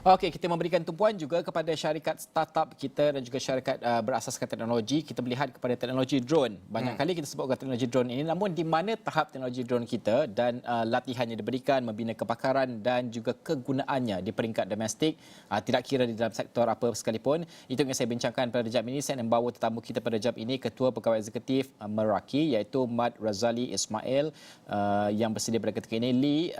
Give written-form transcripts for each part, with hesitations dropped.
Okey, kita memberikan tumpuan juga kepada syarikat startup kita dan juga syarikat berasaskan teknologi. Kita melihat kepada teknologi drone. Banyak kali kita sebutkan teknologi drone ini, namun di mana tahap teknologi drone kita dan latihan yang diberikan, membina kepakaran dan juga kegunaannya di peringkat domestik, tidak kira di dalam sektor apa sekalipun. Itu yang saya bincangkan pada jam ini. Saya membawa tetamu kita pada jam ini, Ketua Pegawai Eksekutif Meraki, iaitu Mat Razali Ismail yang bersedia pada ketika ini. Lee,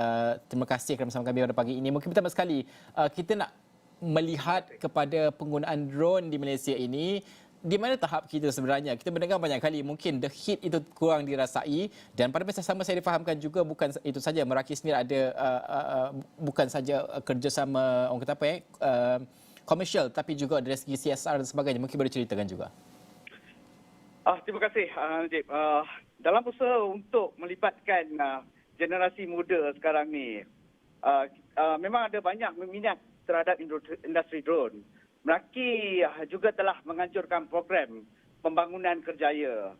terima kasih kerana bersama kami pada pagi ini. Mungkin pertama sekali, kita nak melihat kepada penggunaan drone di Malaysia ini, di mana tahap kita sebenarnya? Kita mendengar banyak kali mungkin the hit itu kurang dirasai, dan pada masa sama saya difahamkan juga bukan itu saja, Meraki sendiri ada bukan saja kerjasama orang kata apa komersial, tapi juga dari segi CSR dan sebagainya. Mungkin boleh ceritakan juga. Terima kasih, Najib. Dalam usaha untuk melibatkan generasi muda sekarang ni, memang ada banyak minat terhadap industri drone. Meraki juga telah menganjurkan program pembangunan kerjaya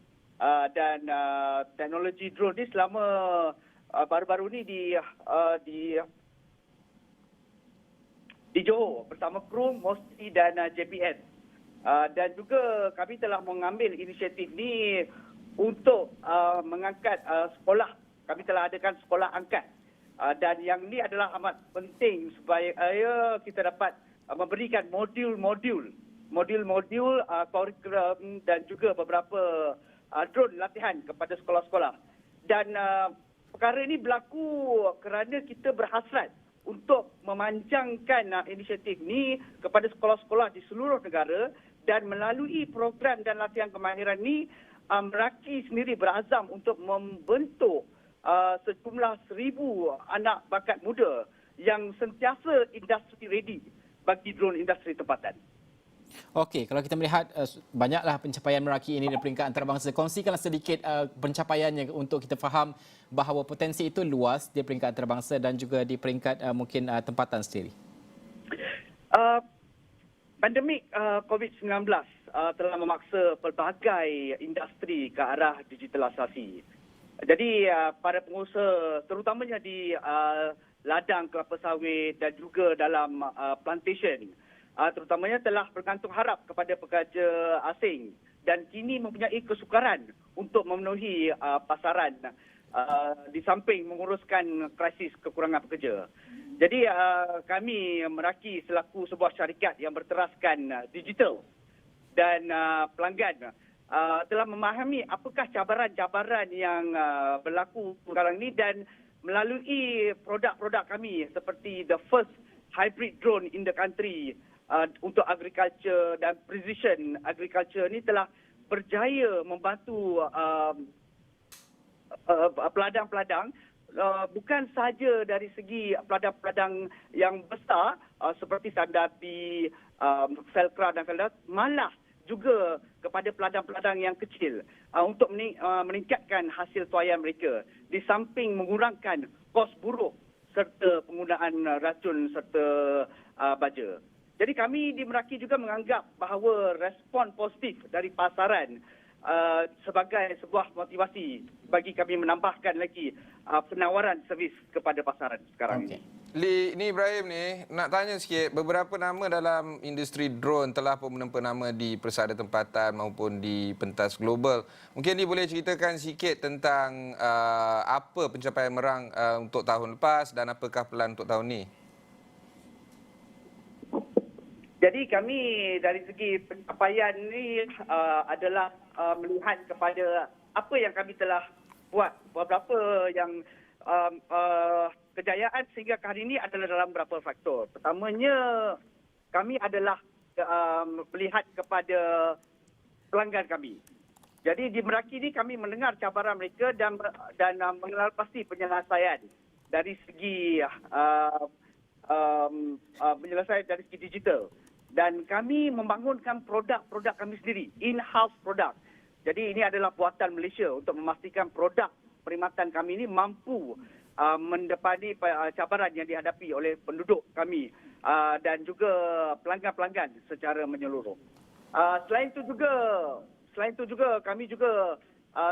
dan teknologi drone ni selama baru-baru ni di Johor bersama Krum, Mosti dan JPN. Dan juga kami telah mengambil inisiatif ni untuk mengangkat sekolah. Kami telah adakan sekolah angkat. Dan yang ini adalah amat penting supaya kita dapat memberikan modul-modul kurikulum dan juga beberapa drone latihan kepada sekolah-sekolah. Dan perkara ini berlaku kerana kita berhasrat untuk memanjangkan inisiatif ini kepada sekolah-sekolah di seluruh negara, dan melalui program dan latihan kemahiran ini, Meraki sendiri berazam untuk membentuk sejumlah 1,000 anak bakat muda yang sentiasa industri ready bagi drone industri tempatan. Okey, kalau kita melihat banyaklah pencapaian Meraki ini di peringkat antarabangsa. Kongsikanlah sedikit pencapaiannya untuk kita faham bahawa potensi itu luas di peringkat antarabangsa dan juga di peringkat mungkin tempatan sendiri. Pandemik COVID-19 telah memaksa pelbagai industri ke arah digitalisasi. Jadi para pengusaha terutamanya di ladang kelapa sawit dan juga dalam plantation terutamanya telah bergantung harap kepada pekerja asing dan kini mempunyai kesukaran untuk memenuhi pasaran di samping menguruskan krisis kekurangan pekerja. Jadi kami Meraki selaku sebuah syarikat yang berteraskan digital dan pelanggan telah memahami apakah cabaran-cabaran yang berlaku sekarang ini, dan melalui produk-produk kami seperti the first hybrid drone in the country untuk agriculture dan precision agriculture ini telah berjaya membantu peladang-peladang bukan sahaja dari segi peladang-peladang yang besar seperti Sandapi, Felcra dan Felda, malah juga kepada peladang-peladang yang kecil untuk meningkatkan hasil tuaian mereka di samping mengurangkan kos buruh serta penggunaan racun serta baja. Jadi kami di Meraki juga menganggap bahawa respon positif dari pasaran sebagai sebuah motivasi bagi kami menambahkan lagi penawaran servis kepada pasaran sekarang ini. Lee, ni Ibrahim ni, nak tanya sikit, beberapa nama dalam industri drone telah pun menempa nama di persada tempatan maupun di pentas global. Mungkin Lee boleh ceritakan sikit tentang apa pencapaian Merang untuk tahun lepas dan apakah pelan untuk tahun ni? Jadi kami dari segi pencapaian ni adalah melihat kepada apa yang kami telah buat, beberapa yang kejayaan sehingga ke hari ini adalah dalam beberapa faktor. Pertamanya, kami adalah melihat kepada pelanggan kami. Jadi di Meraki ini kami mendengar cabaran mereka dan mengenal pasti penyelesaian dari segi penyelesaian dari segi digital. Dan kami membangunkan produk-produk kami sendiri, in-house produk. Jadi ini adalah buatan Malaysia untuk memastikan produk perkhidmatan kami ini mampu mendepani cabaran yang dihadapi oleh penduduk kami dan juga pelanggan-pelanggan secara menyeluruh. Selain itu juga kami juga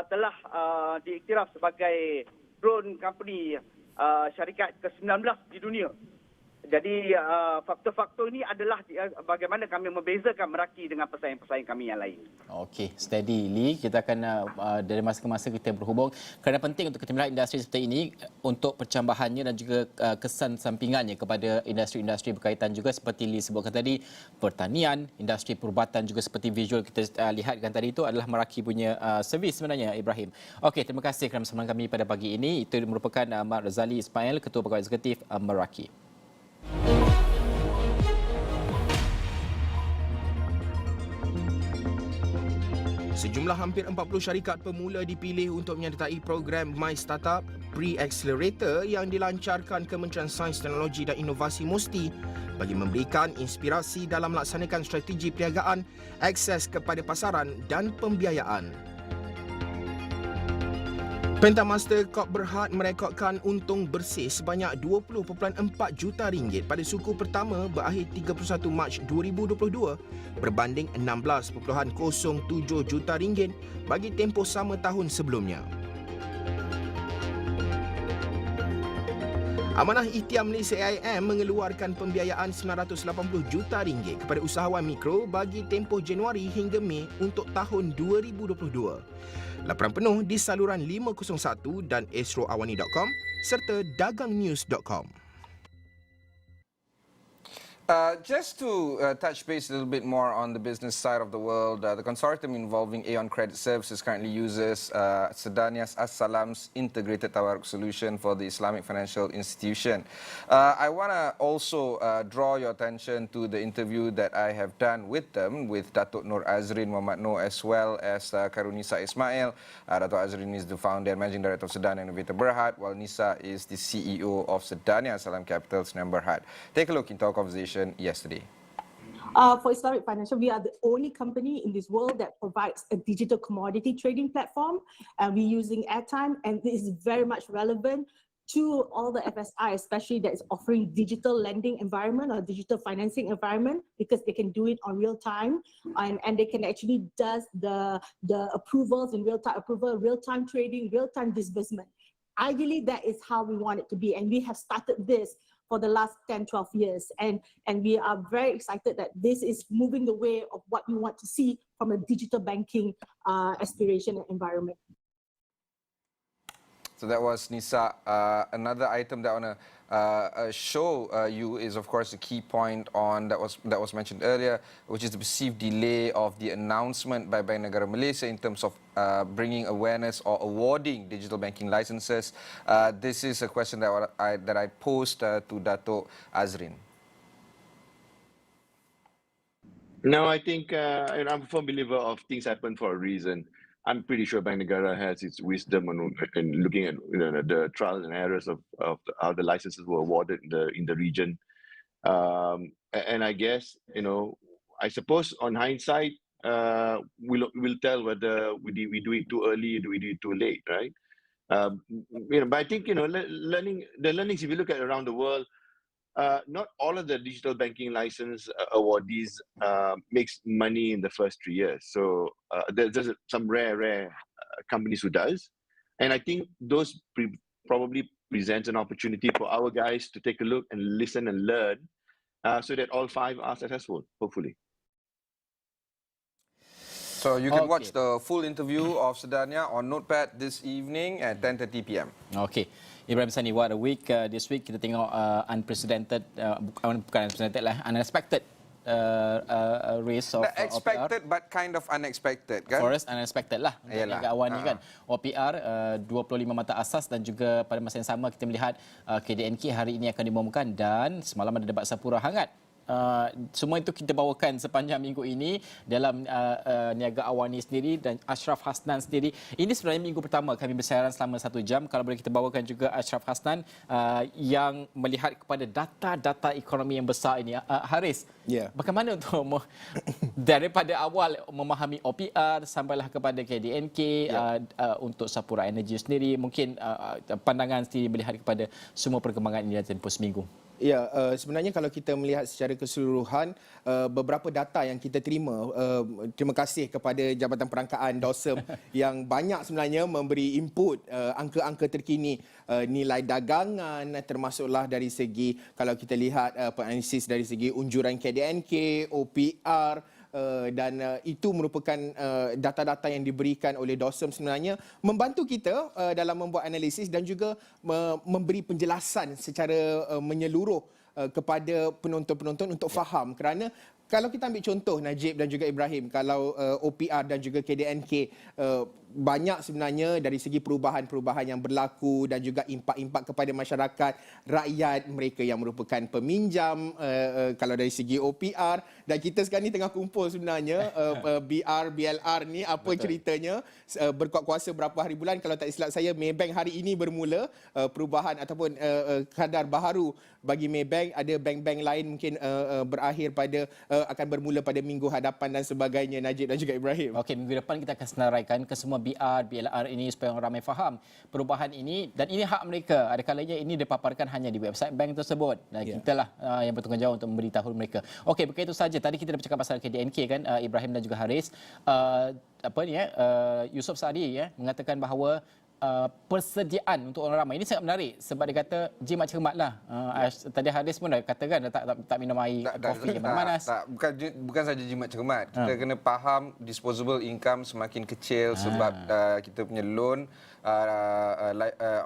telah diiktiraf sebagai drone company syarikat ke-19 di dunia. Jadi faktor-faktor ini adalah bagaimana kami membezakan Meraki dengan pesaing-pesaing kami yang lain. Okey, steady Lee. Kita akan dari masa ke masa kita berhubung kerana penting untuk kita melihat industri seperti ini untuk percambahannya dan juga kesan sampingannya kepada industri-industri berkaitan juga seperti Lee sebutkan tadi, pertanian, industri perubatan juga seperti visual kita lihatkan tadi itu adalah Meraki punya servis sebenarnya, Ibrahim. Okey, terima kasih kerana bersama kami pada pagi ini. Itu merupakan Mat Razali Ismail, Ketua Pegawai Eksekutif Meraki. Sejumlah hampir 40 syarikat pemula dipilih untuk menyertai program My Startup Pre-Accelerator yang dilancarkan Kementerian Sains, Teknologi dan Inovasi MUSTI bagi memberikan inspirasi dalam melaksanakan strategi perniagaan, akses kepada pasaran dan pembiayaan. Pentamaster Corp Berhad merekodkan untung bersih sebanyak 20.4 juta ringgit pada suku pertama berakhir 31 Mac 2022 berbanding 16.07 juta ringgit bagi tempoh sama tahun sebelumnya. Amanah Ikhtiar Malaysia AIM mengeluarkan pembiayaan 980 juta ringgit kepada usahawan mikro bagi tempoh Januari hingga Mei untuk tahun 2022. Laporan penuh di saluran 501 dan astroawani.com serta dagangnews.com. Just to touch base a little bit more on the business side of the world, the consortium involving Aeon Credit Services currently uses Sedanias As-Salam's integrated tawarruk solution for the Islamic financial institution. I want to also draw your attention to the interview that I have done with them, with Datuk Nur Azrin Muhammad Noor as well as Karunisa Ismail. Datuk Azrin is the founder and managing director of Sedania Innovator Berhad, while Nisa is the CEO of Sedania Salam Capital Sdn Berhad. Take a look into our conversation yesterday. For Islamic Financial, we are the only company in this world that provides a digital commodity trading platform. We're using airtime, and this is very much relevant to all the FSI, especially that is offering digital lending environment or digital financing environment, because they can do it on real time, and they can actually does the approvals in real time, real time trading, real time disbursement. Ideally, that is how we want it to be, and we have started this for the last 10, 12 years. And we are very excited that this is moving the way of what we want to see from a digital banking aspiration and environment. So that was Nisa. Another item that I want to show you is, of course, a key point on that was mentioned earlier, which is the perceived delay of the announcement by Bank Negara Malaysia in terms of bringing awareness or awarding digital banking licenses. This is a question that I posed to Datuk Azrin. No, I think and I'm a firm believer of things happen for a reason. I'm pretty sure Bank Negara has its wisdom in looking at the trials and errors of how the licenses were awarded in the region, and I guess I suppose on hindsight we'll tell whether we do it too early, do we do it too late, right? But I think learnings, if you look at around the world, not all of the digital banking license awardees makes money in the first 3 years. So there's some rare companies who does. And I think those probably presents an opportunity for our guys to take a look and listen and learn so that all 5 are successful, hopefully. So you can watch the full interview of Sedania on Notepad this evening at 10:30 p.m. Okay. Ibrahim Sani, what a week. This week kita tengok unprecedented, bukan unprecedented lah, unexpected race of expected OPR. but kind of unexpected, kan? For us, unexpected lah. Niaga awan ni kan. OPR, 25 mata asas, dan juga pada masa yang sama kita melihat KDNK hari ini akan diumumkan, dan semalam ada debat Sapura hangat. Semua itu kita bawakan sepanjang minggu ini dalam Niaga Awani sendiri dan Ashraf Hasnan sendiri. Ini sebenarnya minggu pertama kami bersiaran selama 1 jam. Kalau boleh kita bawakan juga Ashraf Hasnan yang melihat kepada data-data ekonomi yang besar ini. Haris, bagaimana untuk daripada awal memahami OPR sampailah kepada KDNK, untuk Sapura Energy sendiri, mungkin pandangan sendiri melihat kepada semua perkembangan ini dalam tempoh seminggu? Ya, sebenarnya kalau kita melihat secara keseluruhan, beberapa data yang kita terima, terima kasih kepada Jabatan Perangkaan DOSM yang banyak sebenarnya memberi input angka-angka terkini nilai dagangan, termasuklah dari segi kalau kita lihat penalisis dari segi unjuran KDNK, OPR, dan itu merupakan data-data yang diberikan oleh DOSM sebenarnya membantu kita dalam membuat analisis dan juga memberi penjelasan secara menyeluruh kepada penonton-penonton untuk faham, kerana kalau kita ambil contoh Najib dan juga Ibrahim, kalau OPR dan juga KDNK banyak sebenarnya dari segi perubahan-perubahan yang berlaku dan juga impak-impak kepada masyarakat, rakyat, mereka yang merupakan peminjam, kalau dari segi OPR, dan kita sekarang ni tengah kumpul sebenarnya BR, BLR ni apa ceritanya, berkuat kuasa berapa hari bulan, kalau tak silap saya Maybank hari ini bermula perubahan ataupun kadar baharu bagi Maybank, ada bank-bank lain mungkin berakhir pada akan bermula pada minggu hadapan dan sebagainya, Najib dan juga Ibrahim. Okey, minggu depan kita akan senaraikan ke semua BR, BLR ini supaya orang ramai faham perubahan ini, dan ini hak mereka. Ada kalanya ini dipaparkan hanya di website bank tersebut. Dan kitalah yang bertanggungjawab untuk memberitahu mereka. Okey, begitu saja. Tadi kita dah bercakap pasal KDNK kan, Ibrahim dan juga Haris. Yusof Saadi mengatakan bahawa persediaan untuk orang ramai ini sangat menarik sebab dia kata jimat cermat lah. Tadi Haris pun dah katakan tak minum air kopi yang panas. Bukan saja jimat cermat. Kita kena faham disposable income semakin kecil sebab kita punya loan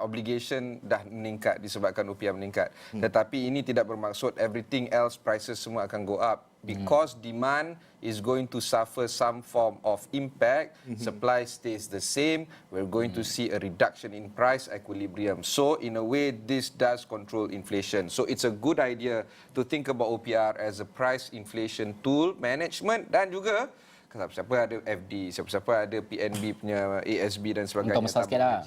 obligation dah meningkat disebabkan rupiah meningkat. Tetapi ini tidak bermaksud everything else prices semua akan go up. Because demand is going to suffer some form of impact, supply stays the same, we're going to see a reduction in price equilibrium. So in a way, this does control inflation. So it's a good idea to think about OPR as a price inflation tool management, dan juga siapa-siapa ada FD, siapa-siapa ada PNB punya ASB dan sebagainya. Untuk besar sikit lah.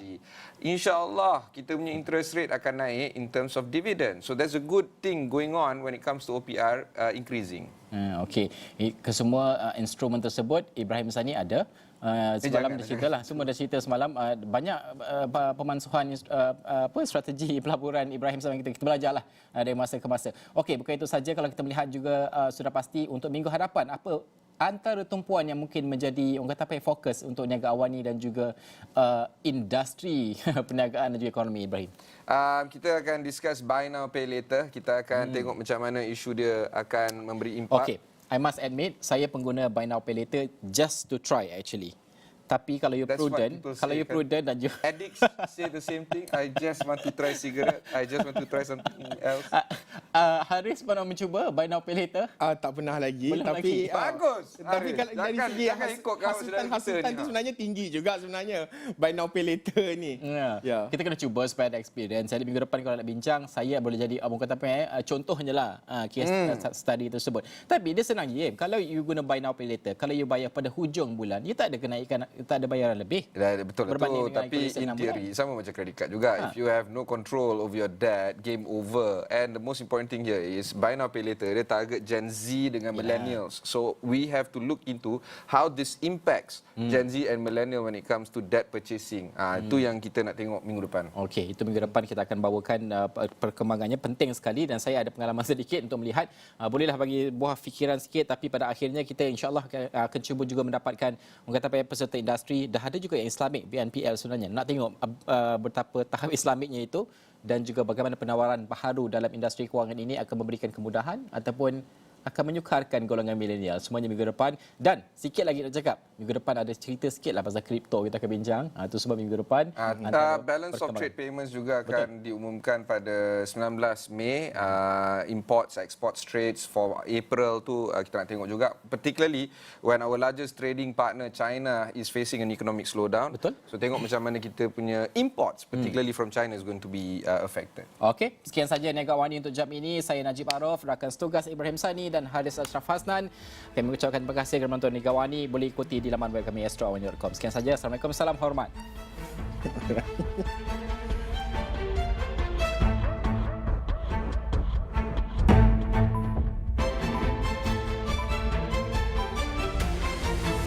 InsyaAllah kita punya interest rate akan naik in terms of dividend. So that's a good thing going on when it comes to OPR increasing. Okey, kesemua instrumen tersebut Ibrahim Sani ada. Semalam dia cerita lah, semua dah cerita semalam, banyak pemansuhan strategi pelaburan Ibrahim sama kita belajar lah dari masa ke masa. Okey, bukan itu saja, kalau kita melihat juga sudah pasti untuk minggu hadapan, apa antara tumpuan yang mungkin menjadi orang kata fokus untuk niaga awani dan juga industri perniagaan dan juga ekonomi, Ibrahim? Kita akan discuss buy now pay later. Kita akan tengok macam mana isu dia akan memberi impak. Okay, I must admit saya pengguna buy now pay later just to try actually. Tapi kalau you prudent dan juga addicts say the same thing. I just want to try cigarette. I just want to try something else. Haris pernah mencuba buy now pay later? Tak pernah lagi. Belum tapi lagi. Bagus. Tapi kalau dari segi hasutan tu sebenarnya tinggi juga sebenarnya buy now pay later ni. Ya. Kita kena cuba supaya ada experience. Jadi minggu depan kalau nak bincang, saya boleh jadi contohnya lah case study tersebut. Tapi dia senang je. Kalau you guna buy now pay later, kalau you bayar pada hujung bulan, you tak ada kenaikan, tak ada bayaran lebih. Betul. Tapi in theory sama macam credit card juga. If you have no control over your debt, game over. And the most important thing here is buy now pay later. Dia target Gen Z dengan millennials. So we have to look into how this impacts Gen Z and millennial when it comes to debt purchasing. Itu yang kita nak tengok minggu depan. Okey, itu minggu depan kita akan bawakan perkembangannya, penting sekali, dan saya ada pengalaman sedikit untuk melihat. Bolehlah bagi buah fikiran sikit, tapi pada akhirnya kita insya-Allah akan cuba juga mendapatkan orang kata peserta industri. Dah ada juga yang Islamik, BNPL sebenarnya. Nak tengok betapa tahap Islamiknya itu dan juga bagaimana penawaran baharu dalam industri kewangan ini akan memberikan kemudahan ataupun akan menyukarkan golongan milenial. Semuanya minggu depan. Dan sikit lagi nak cakap, minggu depan ada cerita sikit lah pasal kripto kita akan bincang. Itu sebab minggu depan. Balance of trade payments juga akan diumumkan pada 19 Mei. Imports, exports trades for April tu kita nak tengok juga. Particularly when our largest trading partner China is facing an economic slowdown. Betul. So tengok macam mana kita punya imports, particularly from China, is going to be affected. Okey, sekian saja Niaga Awani untuk jam ini. Saya Najib Arif, rakan setugas Ibrahim Sani dan Haris Ashraf Hasnan. Kami mengucapkan terima kasih kepada penonton Niaga Awani. Boleh ikuti di laman web kami astroawani.com. Sekian saja. Assalamualaikum. Salam hormat.